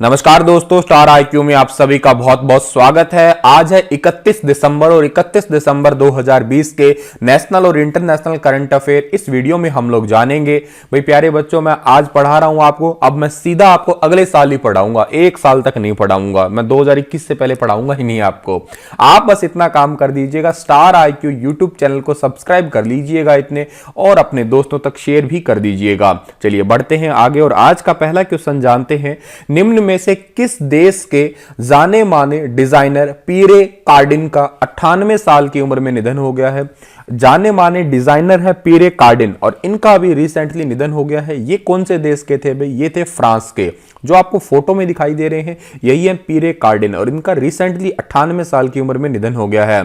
नमस्कार दोस्तों, star IQ में आप सभी का बहुत बहुत स्वागत है। आज है 31 दिसंबर और 31 दिसंबर 2020 के नेशनल और इंटरनेशनल करंट अफेयर इस वीडियो में हम लोग जानेंगे। भाई प्यारे बच्चों, मैं आज पढ़ा रहा हूं आपको, अब मैं सीधा आपको अगले साल ही पढ़ाऊंगा, एक साल तक नहीं पढ़ाऊंगा। मैं 2021 से पहले पढ़ाऊंगा ही नहीं आपको। आप बस इतना काम कर दीजिएगा, स्टार आईक्यू यूट्यूब चैनल को सब्सक्राइब कर लीजिएगा इतने, और अपने दोस्तों तक शेयर भी कर दीजिएगा। चलिए बढ़ते हैं आगे और आज का पहला क्वेश्चन जानते हैं। निम्न में से किस देश के जाने माने डिजाइनर पीरे कार्डिन का 98 साल की उम्र में निधन हो गया है? जाने माने डिजाइनर है पीरे कार्डिन और इनका भी रिसेंटली निधन हो गया है। ये कौन से देश के थे भाई? ये थे फ्रांस के। जो आपको फोटो में दिखाई दे रहे हैं यही है पीरे कार्डिन और इनका रिसेंटली 98 साल की उम्र में निधन हो गया है।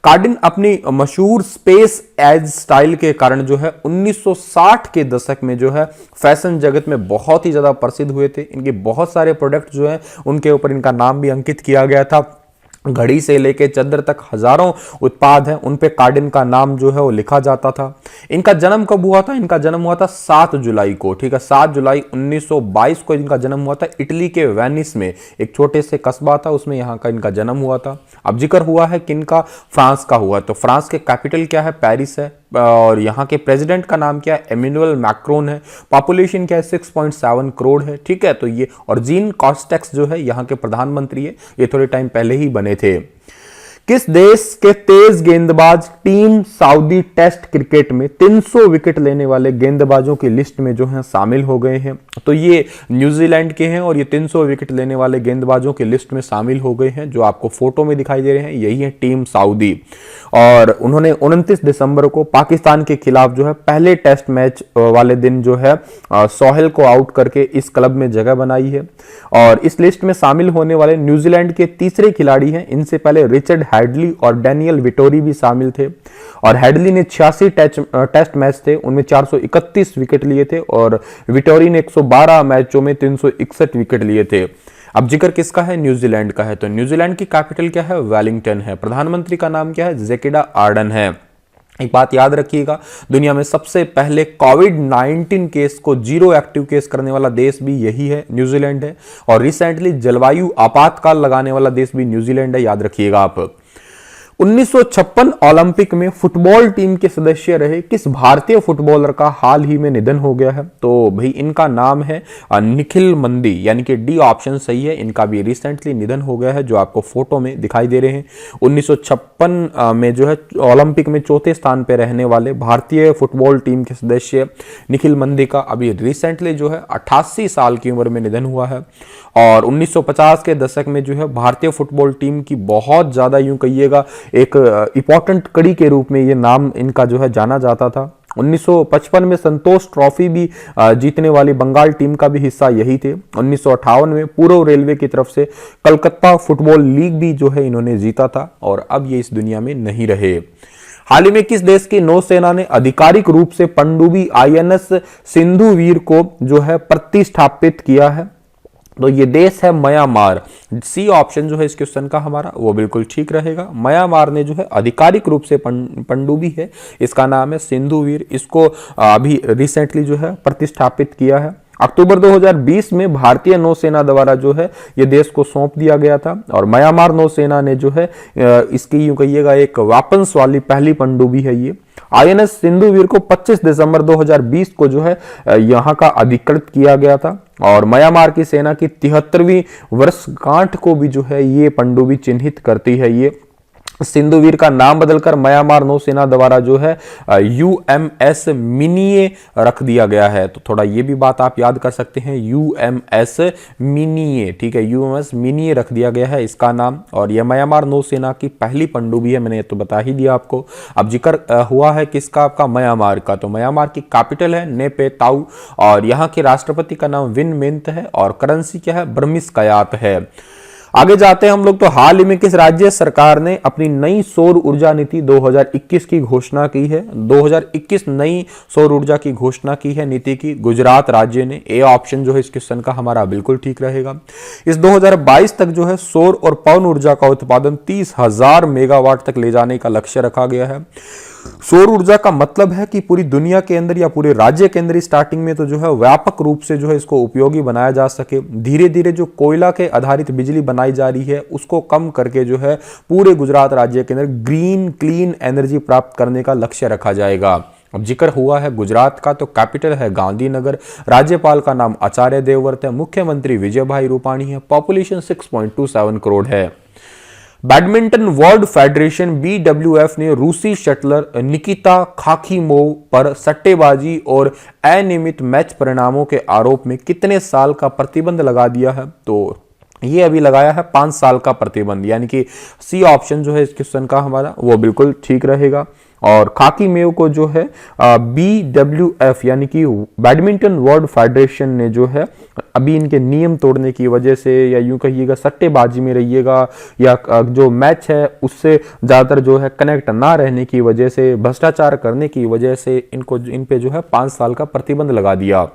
कार्डिन अपनी मशहूर स्पेस एज स्टाइल के कारण जो है 1960 के दशक में जो है फैशन जगत में बहुत ही ज्यादा प्रसिद्ध हुए थे। इनके बहुत सारे प्रोडक्ट जो है उनके ऊपर इनका नाम भी अंकित किया गया था। घड़ी से लेके चादर तक हजारों उत्पाद हैं, उन पे कार्डिन का नाम जो है वो लिखा जाता था। इनका जन्म कब हुआ था? इनका जन्म हुआ था 7 जुलाई को। ठीक है, 7 जुलाई 1922 को इनका जन्म हुआ था। इटली के वेनिस में एक छोटे से कस्बा था, उसमें यहाँ का इनका जन्म हुआ था। अब जिक्र हुआ है किनका? फ्रांस का हुआ। तो फ्रांस के कैपिटल क्या है? पेरिस है। और यहाँ के प्रेसिडेंट का नाम क्या है? इमैनुअल मैक्रोन है। पॉपुलेशन क्या है? 6.7 करोड़ है। ठीक है, तो ये और जीन कास्टेक्स जो है यहाँ के प्रधानमंत्री है, ये थोड़े टाइम पहले ही बने थे। किस देश के तेज गेंदबाज टीम सऊदी टेस्ट क्रिकेट में 300 विकेट लेने वाले गेंदबाजों की लिस्ट में जो है शामिल हो गए हैं? तो ये न्यूजीलैंड के हैं और ये 300 विकेट लेने वाले गेंदबाजों की लिस्ट में शामिल हो गए हैं। जो आपको फोटो में दिखाई दे रहे हैं यही है टीम सऊदी। और उन्होंने 29 दिसंबर को पाकिस्तान के खिलाफ जो है पहले टेस्ट मैच वाले दिन जो है सोहेल को आउट करके इस क्लब में जगह बनाई है। और इस लिस्ट में शामिल होने वाले न्यूजीलैंड के तीसरे खिलाड़ी हैं। इनसे पहले रिचर्ड हेडली और डैनियल विटोरी भी शामिल थे। और हेडली ने 86 टेस्ट मैच थे, उनमें 431 विकेट लिए थे और विटोरी ने 112 मैचों में 361 विकेट लिए थे। अब जिक्र किसका है? न्यूजीलैंड का है। तो न्यूजीलैंड की कैपिटल क्या है? वेलिंगटन है। प्रधानमंत्री का नाम क्या है? जैकिंडा आर्डन है। एक बात याद रखिएगा, दुनिया में सबसे पहले कोविड-19 केस को जीरो एक्टिव केस करने वाला देश भी यही है, न्यूजीलैंड है। और रिसेंटली जलवायु आपातकाल लगाने वाला देश भी न्यूजीलैंड है, याद रखिएगा आप। 1956 ओलंपिक में फुटबॉल टीम के सदस्य रहे किस भारतीय फुटबॉलर का हाल ही में निधन हो गया है? तो भाई इनका नाम है निखिल मंदी, यानी कि डी ऑप्शन सही है। इनका भी रिसेंटली निधन हो गया है, जो आपको फोटो में दिखाई दे रहे हैं। 1956 में जो है ओलंपिक में चौथे स्थान पर रहने वाले भारतीय फुटबॉल टीम के सदस्य निखिल मंदी का अभी रिसेंटली जो है 88 साल की उम्र में निधन हुआ है। और 1950 के दशक में जो है भारतीय फुटबॉल टीम की बहुत ज्यादा यूं कहिएगा एक इंपॉर्टेंट कड़ी के रूप में ये नाम इनका जो है जाना जाता था। 1955 में संतोष ट्रॉफी भी जीतने वाली बंगाल टीम का भी हिस्सा यही थे। 1958 में पूर्व रेलवे की तरफ से कलकत्ता फुटबॉल लीग भी जो है इन्होंने जीता था और अब ये इस दुनिया में नहीं रहे। हाल ही में किस देश की नौसेना ने आधिकारिक रूप से पनडुब्बी आईएनएस सिंधुवीर को जो है प्रतिष्ठापित किया है? तो ये देश है म्यांमार। सी ऑप्शन जो है इस क्वेश्चन का हमारा वो बिल्कुल ठीक रहेगा। म्यांमार ने जो है आधिकारिक रूप से पनडुब्बी है, इसका नाम है सिंधुवीर, इसको अभी रिसेंटली जो है प्रतिष्ठापित किया है। अक्टूबर 2020 में भारतीय नौसेना द्वारा जो है ये देश को सौंप दिया गया था और म्यांमार नौसेना ने जो है इसकी यूं कहिएगा एक वापस वाली पहली पनडुब्बी है ये। आईएनएस सिंधुवीर को 25 दिसंबर 2020 को जो है यहां का अधिकृत किया गया था और म्यांमार की सेना की 73वीं वर्षगांठ को भी जो है ये पनडुब्बी चिन्हित करती है। ये सिंधुवीर का नाम बदलकर म्यांमार नौसेना द्वारा जो है यूएमएस मिनिए रख दिया गया है। तो थोड़ा ये भी बात आप याद कर सकते हैं, यूएमएस मिनिए। ठीक है, यूएमएस मिनिए रख दिया गया है इसका नाम। और यह म्यांमार नौसेना की पहली पनडुब्बी है, मैंने तो बता ही दिया आपको। अब जिक्र हुआ है किसका? आपका म्यांमार का। तो म्यांमार की कैपिटल है नेपेताऊ और यहाँ के राष्ट्रपति का नाम विन मिंत है और करेंसी क्या है? बर्मिस कयात है। आगे जाते हैं हम लोग। तो हाल ही में किस राज्य सरकार ने अपनी नई सौर ऊर्जा नीति 2021 की घोषणा की है? 2021 नई सौर ऊर्जा की घोषणा की है नीति की गुजरात राज्य ने। ए ऑप्शन जो है इस क्वेश्चन का हमारा बिल्कुल ठीक रहेगा। इस 2022 तक जो है सौर और पवन ऊर्जा का उत्पादन 30,000 मेगावाट तक ले जाने का लक्ष्य रखा गया है। सौर ऊर्जा का मतलब है कि पूरी दुनिया के अंदर या पूरे राज्य के अंदर स्टार्टिंग में तो जो है व्यापक रूप से जो है इसको उपयोगी बनाया जा सके। धीरे धीरे जो कोयला के आधारित बिजली बनाई जा रही है उसको कम करके जो है पूरे गुजरात राज्य के अंदर ग्रीन क्लीन एनर्जी प्राप्त करने का लक्ष्य रखा जाएगा। अब जिक्र हुआ है गुजरात का, तो कैपिटल है गांधीनगर, राज्यपाल का नाम आचार्य देवव्रत है, मुख्यमंत्री विजय भाई रूपाणी है, पॉपुलेशन 6.27 करोड़ है। बैडमिंटन वर्ल्ड फेडरेशन BWF ने रूसी शटलर निकिता खाखीमोव पर सट्टेबाजी और अनियमित मैच परिणामों के आरोप में कितने साल का प्रतिबंध लगा दिया है? तो ये अभी लगाया है 5 साल का प्रतिबंध, यानी कि सी ऑप्शन जो है इस क्वेश्चन का हमारा वो बिल्कुल ठीक रहेगा। और खाकीमेव को जो है BWF यानी कि बैडमिंटन वर्ल्ड फेडरेशन ने जो है अभी इनके नियम तोड़ने की वजह से, या यूं कहिएगा सट्टेबाजी में रहिएगा, या जो मैच है उससे ज़्यादातर जो है कनेक्ट ना रहने की वजह से, भ्रष्टाचार करने की वजह से इन पे जो है 5 साल का प्रतिबंध लगा दिया।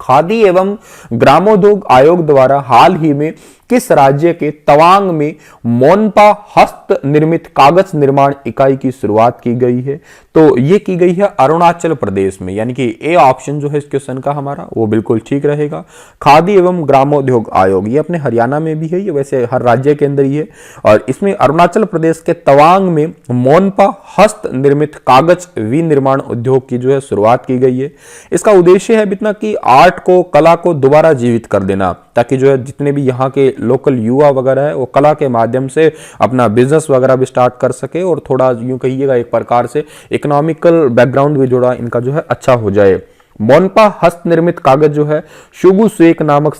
खादी एवं ग्रामोद्योग आयोग द्वारा हाल ही में किस राज्य के तवांग में मोनपा हस्त निर्मित कागज निर्माण इकाई की शुरुआत की गई है? तो ये की गई है अरुणाचल प्रदेश में, यानी कि ए ऑप्शन जो है इस क्वेश्चन का हमारा वो बिल्कुल ठीक रहेगा। खादी एवं ग्रामोद्योग आयोग ये अपने हरियाणा में भी है, ये वैसे हर राज्य के अंदर ही है, और इसमें अरुणाचल प्रदेश के तवांग में मोनपा हस्त निर्मित कागज विनिर्माण उद्योग की जो है शुरुआत की गई है। इसका उद्देश्य है इतना कि आर्ट को, कला को दोबारा जीवित कर देना, ताकि जो है जितने भी यहाँ के लोकल युवा वगैरह है वो कला के माध्यम से अपना बिजनेस वगैरह भी स्टार्ट कर सके, और थोड़ा यूं कहिएगा एक प्रकार से इकोनॉमिकल बैकग्राउंड भी जोड़ा इनका जो है अच्छा हो जाए। मोनपा हस्त निर्मित कागज जो है शुगु सेक नामक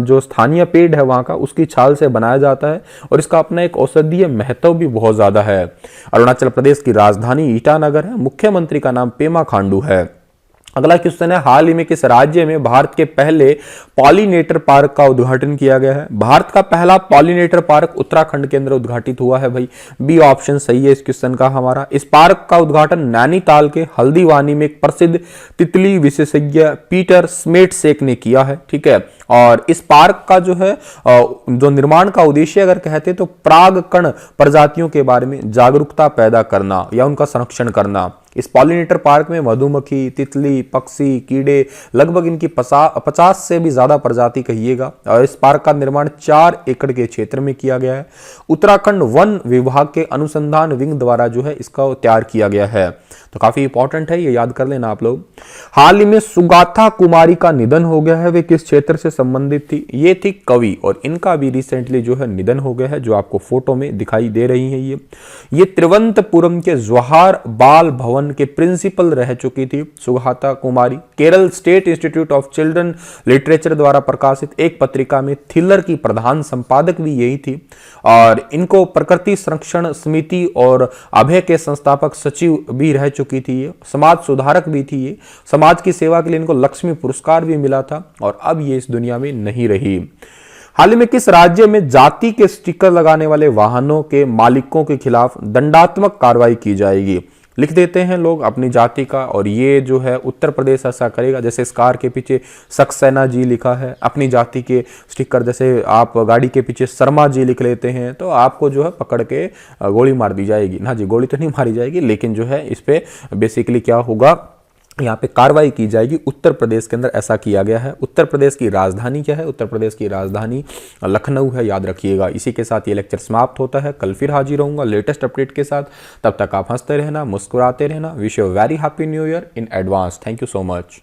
जो स्थानीय पेड़ है वहां का, उसकी छाल से बनाया जाता है, और इसका अपना एक औषधीय महत्व भी बहुत ज्यादा है। अरुणाचल प्रदेश की राजधानी ईटानगर है, मुख्यमंत्री का नाम पेमा खांडू है। अगला क्वेश्चन है, हाल ही में किस राज्य में भारत के पहले पॉलिनेटर पार्क का उद्घाटन किया गया है? भारत का पहला पॉलिनेटर पार्क उत्तराखंड के अंदर उद्घाटित हुआ है भाई, बी ऑप्शन सही है इस क्वेश्चन का हमारा। इस पार्क का उद्घाटन नैनीताल के हल्दीवानी में एक प्रसिद्ध तितली विशेषज्ञ पीटर स्मेटसेक ने किया है, ठीक है। और इस पार्क का जो है जो निर्माण का उद्देश्य अगर कहते तो परागकण प्रजातियों के बारे में जागरूकता पैदा करना या उनका संरक्षण करना। इस पॉलिनेटर पार्क में मधुमक्खी, तितली, पक्षी, कीड़े, लगभग इनकी 50 से भी ज्यादा प्रजाति कहिएगा, और इस पार्क का निर्माण 4 एकड़ के क्षेत्र में किया गया है। उत्तराखंड वन विभाग के अनुसंधान विंग द्वारा जो है इसका तैयार किया गया है, तो काफी इंपॉर्टेंट है, ये याद कर लेना आप लोग। हाल ही में सुगाथा कुमारी का निधन हो गया है, वे किस क्षेत्र से संबंधित थी? ये थी कवि, और इनका भी रिसेंटली जो है निधन हो गया है, जो आपको फोटो में दिखाई दे रही है। ये तिरुवनंतपुरम के जवाहर बाल भवन के प्रिंसिपल रह चुकी थी Sugatha Kumari. Kerala state institute of children literature द्वारा प्रकाशित एक पत्रिका में थिलर की प्रधान संपादक भी यही थी, और इनको प्रकृति संरक्षण समिति और अभय के संस्थापक सचिव भी रह चुकी थी। ये समाज सुधारक भी थी, ये समाज की सेवा के लिए इनको लक्ष्मी पुरस्कार भी मिला था, और अब ये इस दुनिया में नहीं रही। हाल ही में किस राज्य में जाति के स्टिकर लगाने वाले वाहनों के मालिकों के खिलाफ दंडात्मक कार्रवाई की जाएगी? लिख देते हैं लोग अपनी जाति का, और ये जो है उत्तर प्रदेश ऐसा करेगा। जैसे इस कार के पीछे सक्सेना जी लिखा है, अपनी जाति के स्टिकर, जैसे आप गाड़ी के पीछे शर्मा जी लिख लेते हैं, तो आपको जो है पकड़ के गोली मार दी जाएगी ना जी। गोली तो नहीं मारी जाएगी, लेकिन जो है इस पे बेसिकली क्या होगा, यहाँ पे कार्रवाई की जाएगी। उत्तर प्रदेश के अंदर ऐसा किया गया है। उत्तर प्रदेश की राजधानी क्या है? उत्तर प्रदेश की राजधानी लखनऊ है, याद रखिएगा। इसी के साथ ये लेक्चर समाप्त होता है। कल फिर हाजिर रहूंगा लेटेस्ट अपडेट के साथ। तब तक आप हंसते रहना, मुस्कुराते रहना। Wish you very happy new year in advance. Thank you so much.